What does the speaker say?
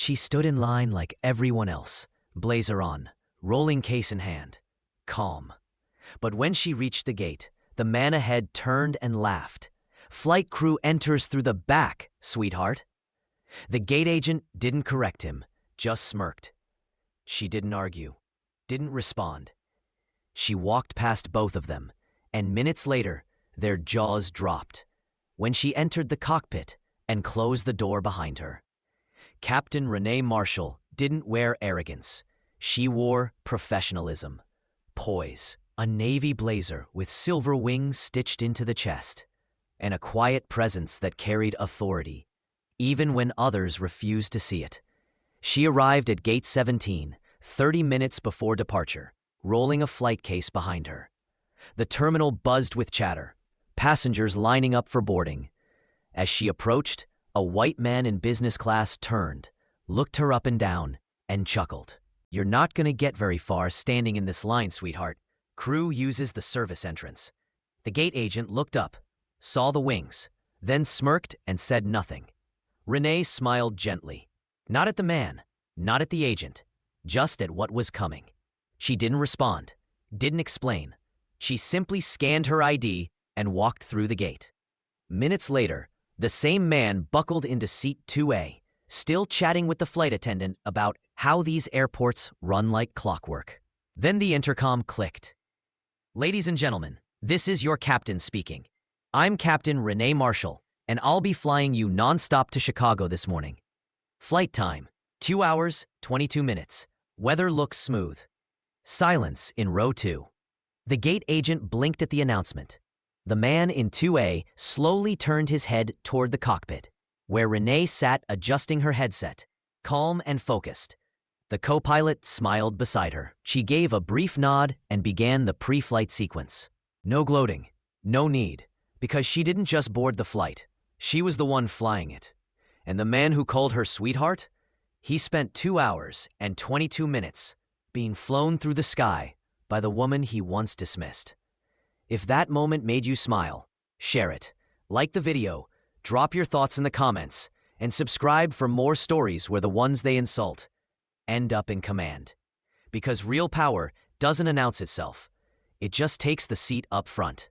She stood in line like everyone else, blazer on, rolling case in hand, calm. But when she reached the gate, the man ahead turned and laughed. "Flight crew enters through the back, sweetheart." The gate agent didn't correct him, just smirked. She didn't argue, didn't respond. She walked past both of them, and minutes later, their jaws dropped when she entered the cockpit and closed the door behind her. Captain Renee Marshall didn't wear arrogance. She wore professionalism, poise, a navy blazer with silver wings stitched into the chest, and a quiet presence that carried authority, even when others refused to see it. She arrived at Gate 17, 30 minutes before departure, rolling a flight case behind her. The terminal buzzed with chatter, passengers lining up for boarding. As she approached, a white man in business class turned, looked her up and down, and chuckled. "You're not going to get very far standing in this line, sweetheart. Crew uses the service entrance." The gate agent looked up, saw the wings, then smirked and said nothing. Renee smiled gently. Not at the man, not at the agent, just at what was coming. She didn't respond, didn't explain. She simply scanned her ID and walked through the gate. Minutes later, the same man buckled into seat 2A, still chatting with the flight attendant about how these airports run like clockwork. Then the intercom clicked. "Ladies and gentlemen, this is your captain speaking. I'm Captain Renee Marshall, and I'll be flying you non-stop to Chicago this morning. Flight time, 2 hours, 22 minutes. Weather looks smooth." Silence in row 2. The gate agent blinked at the announcement. The man in 2A slowly turned his head toward the cockpit, where Renee sat adjusting her headset, calm and focused. The co-pilot smiled beside her. She gave a brief nod and began the pre-flight sequence. No gloating, no need, because she didn't just board the flight. She was the one flying it. And the man who called her sweetheart? He spent 2 hours and 22 minutes being flown through the sky by the woman he once dismissed. If that moment made you smile, share it, like the video, drop your thoughts in the comments, and subscribe for more stories where the ones they insult end up in command. Because real power doesn't announce itself, it just takes the seat up front.